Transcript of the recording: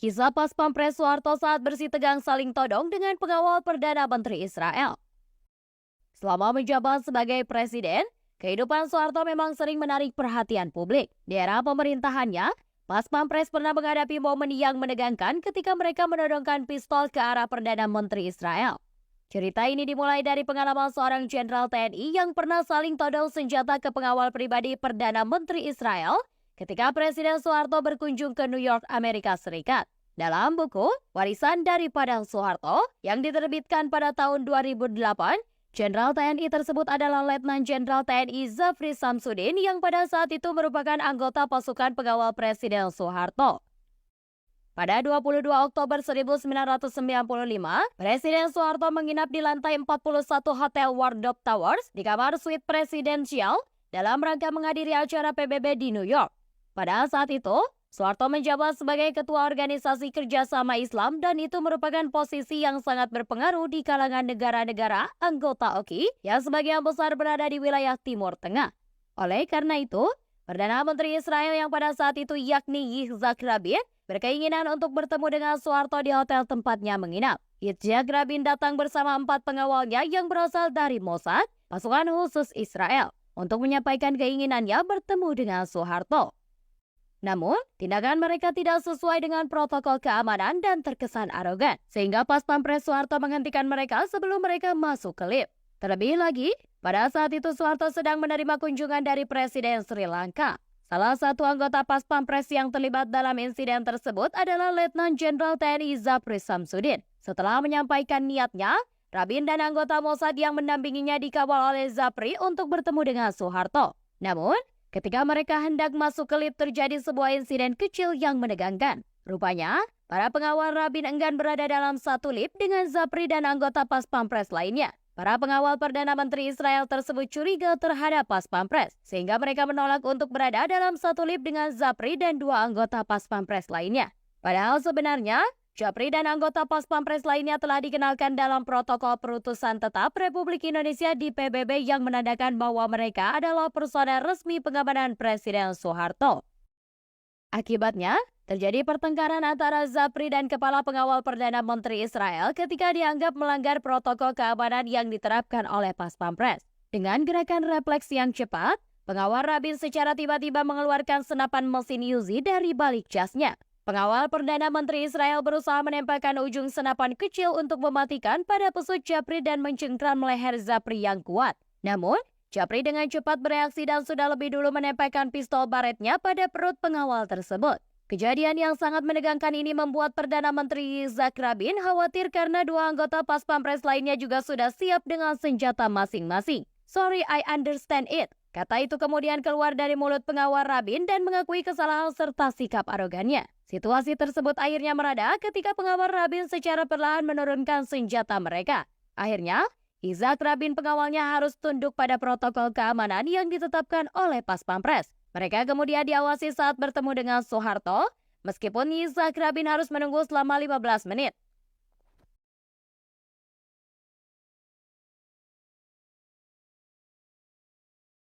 Kisah pas Pampres Soeharto saat bersih tegang saling todong dengan pengawal Perdana Menteri Israel. Selama menjabat sebagai presiden, kehidupan Soeharto memang sering menarik perhatian publik. Di era pemerintahannya, pas Pampres pernah menghadapi momen yang menegangkan ketika mereka menodongkan pistol ke arah Perdana Menteri Israel. Cerita ini dimulai dari pengalaman seorang jenderal TNI yang pernah saling todong senjata ke pengawal pribadi Perdana Menteri Israel ketika Presiden Soeharto berkunjung ke New York, Amerika Serikat. Dalam buku Warisan daripada Soeharto yang diterbitkan pada tahun 2008, Jenderal TNI tersebut adalah Letnan Jenderal TNI Zafri Samsudin yang pada saat itu merupakan anggota pasukan pengawal Presiden Soeharto. Pada 22 Oktober 1995, Presiden Soeharto menginap di lantai 41 Hotel Wardrop Towers di kamar suite presidensial dalam rangka menghadiri acara PBB di New York. Pada saat itu, Soeharto menjabat sebagai Ketua Organisasi Kerjasama Islam dan itu merupakan posisi yang sangat berpengaruh di kalangan negara-negara anggota OKI yang sebagian besar berada di wilayah Timur Tengah. Oleh karena itu, Perdana Menteri Israel yang pada saat itu yakni Yitzhak Rabin berkeinginan untuk bertemu dengan Soeharto di hotel tempatnya menginap. Yitzhak Rabin datang bersama 4 pengawalnya yang berasal dari Mossad, pasukan khusus Israel, untuk menyampaikan keinginannya bertemu dengan Soeharto. Namun, tindakan mereka tidak sesuai dengan protokol keamanan dan terkesan arogan, sehingga pas Pampres Soeharto menghentikan mereka sebelum mereka masuk ke lift. Terlebih lagi, pada saat itu Soeharto sedang menerima kunjungan dari Presiden Sri Lanka. Salah satu anggota pas Pampres yang terlibat dalam insiden tersebut adalah Letnan Jenderal TNI Zafri Samsudin. Setelah menyampaikan niatnya, Rabin dan anggota Mossad yang mendampinginya dikawal oleh Zafri untuk bertemu dengan Soeharto. Namun, ketika mereka hendak masuk ke lift terjadi sebuah insiden kecil yang menegangkan. Rupanya, para pengawal Rabin enggan berada dalam satu lift dengan Zafri dan anggota pas Pampres lainnya. Para pengawal Perdana Menteri Israel tersebut curiga terhadap pas Pampres, sehingga mereka menolak untuk berada dalam satu lift dengan Zafri dan 2 anggota pas Pampres lainnya. Padahal sebenarnya, Zafri dan anggota pas Pampres lainnya telah dikenalkan dalam protokol perutusan tetap Republik Indonesia di PBB yang menandakan bahwa mereka adalah personel resmi pengamanan Presiden Soeharto. Akibatnya, terjadi pertengkaran antara Zafri dan kepala pengawal Perdana Menteri Israel ketika dianggap melanggar protokol keamanan yang diterapkan oleh pas Pampres. Dengan gerakan refleks yang cepat, pengawal Rabin secara tiba-tiba mengeluarkan senapan mesin Uzi dari balik jasnya. Pengawal Perdana Menteri Israel berusaha menempelkan ujung senapan kecil untuk mematikan pada pesut Zafri dan mencengkram leher Zafri yang kuat. Namun, Zafri dengan cepat bereaksi dan sudah lebih dulu menempelkan pistol baretnya pada perut pengawal tersebut. Kejadian yang sangat menegangkan ini membuat Perdana Menteri Yitzhak Rabin khawatir karena 2 anggota pas Pampres lainnya juga sudah siap dengan senjata masing-masing. "Sorry, I understand it." Kata itu kemudian keluar dari mulut pengawal Rabin dan mengakui kesalahan serta sikap arogannya. Situasi tersebut akhirnya mereda ketika pengawal Rabin secara perlahan menurunkan senjata mereka. Akhirnya, Yitzhak Rabin pengawalnya harus tunduk pada protokol keamanan yang ditetapkan oleh pas Pampres. Mereka kemudian diawasi saat bertemu dengan Soeharto, meskipun Yitzhak Rabin harus menunggu selama 15 menit.